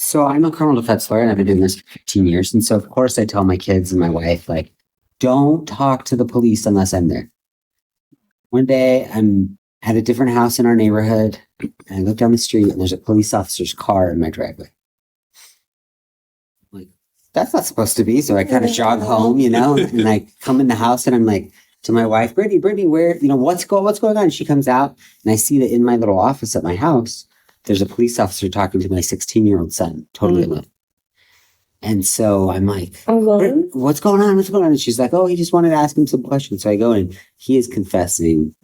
So I'm a criminal defense lawyer and I've been doing this for 15 years. And so of course I tell my kids and my wife, like, don't talk to the police unless I'm there. One day I'm at a different house in our neighborhood and I look down the street and there's a police officer's car in my driveway. I'm like, that's not supposed to be. So I kind of jog home, and I come in the house and I'm like to my wife, Brittany, where, what's going on? And she comes out and I see that in my little office at my house, there's a police officer talking to my 16-year-old son, totally alone. And so I'm like, what's going on? And she's like, oh, he just wanted to ask him some questions. So I go and he is confessing.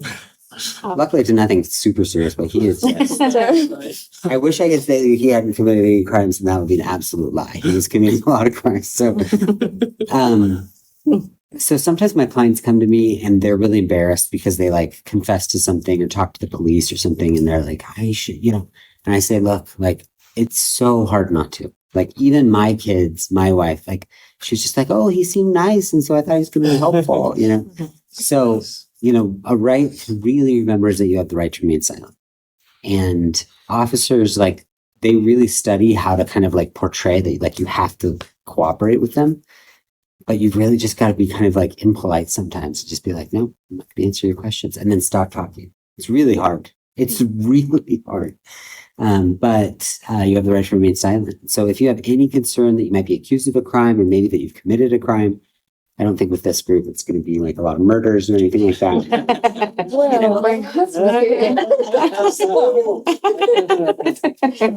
Luckily to nothing super serious, but he is. Yes. I wish I could say that he hadn't committed any crimes, and that would be an absolute lie. He was committing a lot of crimes. So, so sometimes my clients come to me and they're really embarrassed because they like confess to something or talk to the police or something. And they're like, I should, and I say, look, like, it's so hard not to. Like, even my kids, my wife, like, she's just like, oh, he seemed nice. And so I thought he was going to be helpful, So, a right to really remember is that you have the right to remain silent. And officers, like, they really study how to kind of like portray that, like, you have to cooperate with them. But you've really just got to be kind of like impolite sometimes. Just be like, no, I'm not going to answer your questions. And then stop talking. It's really hard. It's really hard. But you have the right to remain silent. So if you have any concern that you might be accused of a crime or maybe that you've committed a crime, I don't think with this group it's going to be like a lot of murders or anything like that.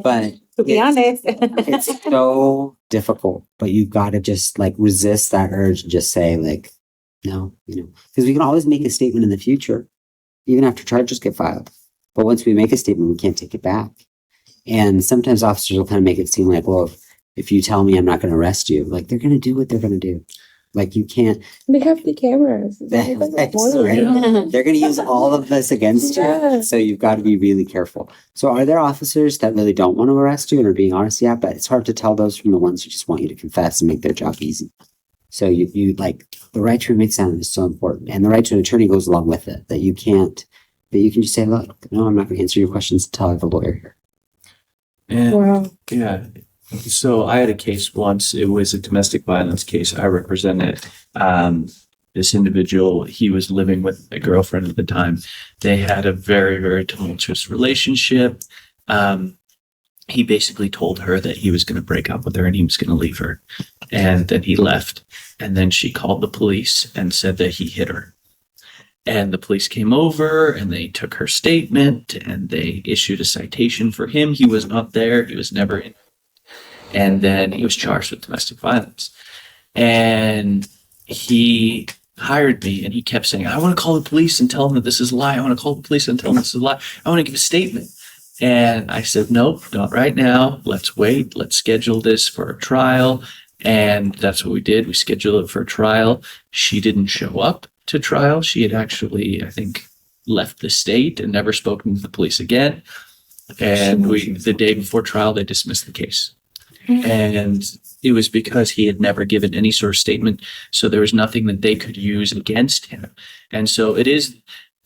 But to be honest, it's so difficult. But you've got to just like resist that urge and just say like, no, because we can always make a statement in the future, even after charges get filed. But once we make a statement, we can't take it back. And sometimes officers will kind of make it seem like, well, if you tell me I'm not going to arrest you, like they're going to do what they're going to do. Like you can't. They have the cameras. Right. They're going to use all of this against you. So you've got to be really careful. So are there officers that really don't want to arrest you and are being honest? Yeah, but it's hard to tell those from the ones who just want you to confess and make their job easy. So you like the right to remain silent is so important. And the right to an attorney goes along with it, that you can just say, look, no, I'm not going to answer your questions until I have a lawyer here. And Wow. yeah. So I had a case once. It was a domestic violence case. I represented this individual. He was living with a girlfriend at the time. They had a very, very tumultuous relationship. He basically told her that he was going to break up with her and he was going to leave her. And then he left. And then she called the police and said that he hit her. And the police came over and they took her statement and they issued a citation for him. He was not there. He was never in. And then he was charged with domestic violence. And he hired me and he kept saying, I want to call the police and tell them that this is a lie. I want to call the police and tell them this is a lie. I want to give a statement. And I said, nope, not right now. Let's wait. Let's schedule this for a trial. And that's what we did. We scheduled it for a trial. She didn't show up to trial. She had actually, I think, left the state and never spoken to the police again. And the day before trial, they dismissed the case. And it was because he had never given any sort of statement. So there was nothing that they could use against him. And so it is,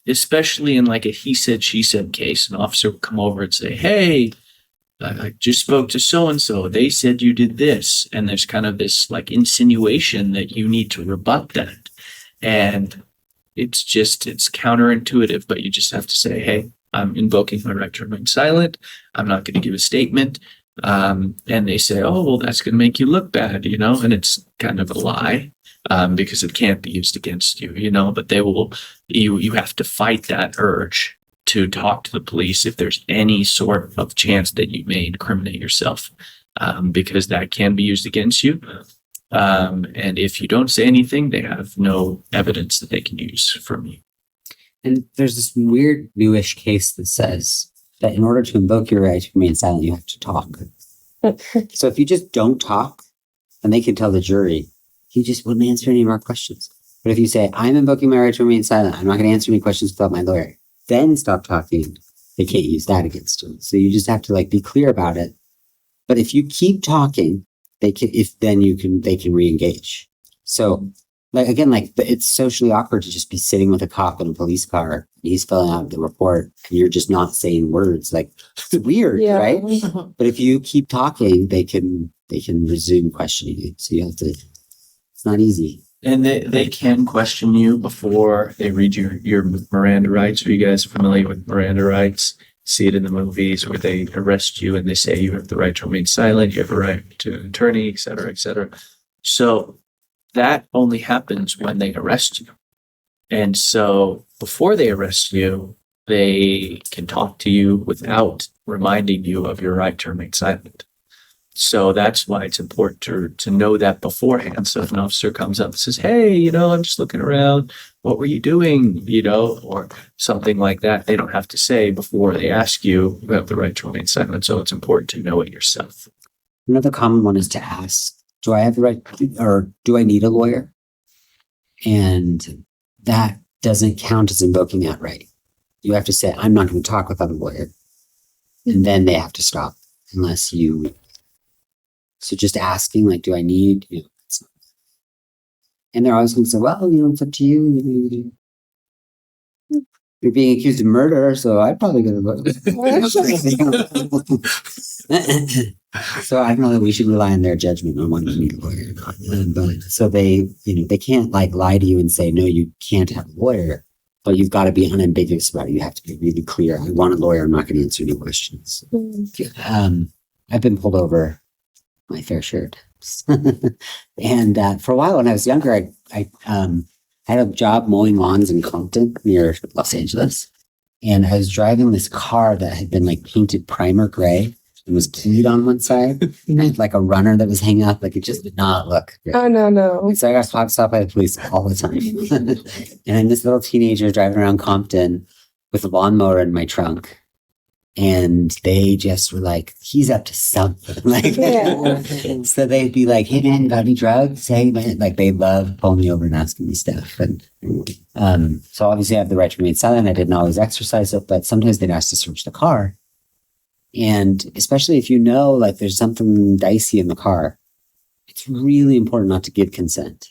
especially in like a he said, she said case, an officer would come over and say, hey, I just spoke to so-and-so. They said you did this. And there's kind of this like insinuation that you need to rebut that. And it's counterintuitive, but you just have to say, hey, I'm invoking my right to remain silent. I'm not going to give a statement. And they say, oh, well, that's going to make you look bad, and it's kind of a lie, because it can't be used against you, but you have to fight that urge to talk to the police if there's any sort of chance that you may incriminate yourself, because that can be used against you. And if you don't say anything, they have no evidence that they can use from you. And there's this weird newish case that says that in order to invoke your right to remain silent, you have to talk. So if you just don't talk, and they can tell the jury, he just wouldn't answer any of our questions. But if you say, I'm invoking my right to remain silent, I'm not going to answer any questions without my lawyer, then stop talking, they can't use that against you. So you just have to like be clear about it. But if you keep talking, they can re-engage. So like again, like it's socially awkward to just be sitting with a cop in a police car. And he's filling out the report, and you're just not saying words. Like it's weird, Yeah. right? But if you keep talking, they can resume questioning you. So you have to. It's not easy. And they can question you before they read your Miranda rights. Are you guys familiar with Miranda rights? See it in the movies where they arrest you and they say you have the right to remain silent, you have a right to an attorney, et cetera, et cetera. So that only happens when they arrest you. And so before they arrest you, they can talk to you without reminding you of your right to remain silent. So that's why it's important to know that beforehand. So if an officer comes up and says, hey, I'm just looking around, what were you doing? Or something like that, they don't have to say before they ask you about the right to remain silent. So it's important to know it yourself. Another common one is to ask, do I have the right or do I need a lawyer? And that doesn't count as invoking that right. You have to say, I'm not going to talk without a lawyer. And then they have to stop unless you. So just asking, like, do I need, and they're always going to say, well, it's up to you. You're being accused of murder, so I'd probably get a lawyer. So I don't know that we should rely on their judgment on when you need a lawyer. But so they can't like lie to you and say, no, you can't have a lawyer, but you've got to be unambiguous about it. You have to be really clear. I want a lawyer. I'm not going to answer any questions. I've been pulled over my fair share of times. And for a while when I was younger, I had a job mowing lawns in Compton near Los Angeles. And I was driving this car that had been like painted primer gray and was keyed on one side. And I had like a runner that was hanging up. Like it just did not look good. Oh, no. So I got stopped by the police all the time. And I'm this little teenager driving around Compton with a lawnmower in my trunk. And they just were like, he's up to something. Like, Yeah. So they'd be like, hey man, got any drugs? Hey man, like they love pulling me over and asking me stuff. And so obviously I have the right to remain silent. I didn't always exercise it, but sometimes they'd ask to search the car. And especially if like there's something dicey in the car, it's really important not to give consent.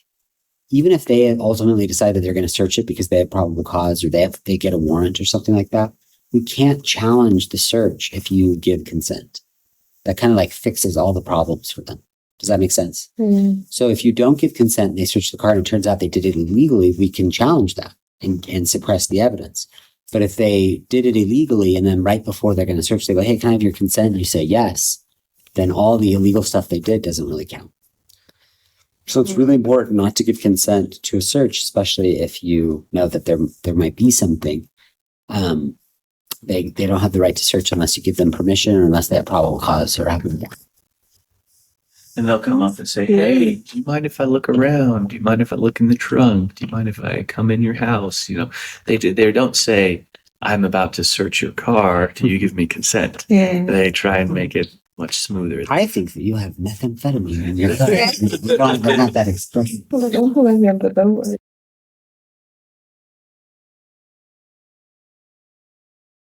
Even if they ultimately decide that they're going to search it because they have probable cause or they get a warrant or something like that. We can't challenge the search if you give consent. That kind of like fixes all the problems for them. Does that make sense? Mm. So if you don't give consent and they search the car and it turns out they did it illegally, we can challenge that and suppress the evidence. But if they did it illegally and then right before they're going to search, they go, hey, can I have your consent? And you say yes, then all the illegal stuff they did doesn't really count. So it's really important not to give consent to a search, especially if you know that there might be something. They don't have the right to search unless you give them permission or unless they have probable cause or have more. And they'll come up and say, hey, do you mind if I look around? Do you mind if I look in the trunk? Do you mind if I come in your house? They don't say, I'm about to search your car. Do you give me consent? Yeah. They try and make it much smoother. I think that you have methamphetamine in your car. We're not that expression. Well, I don't remember the word.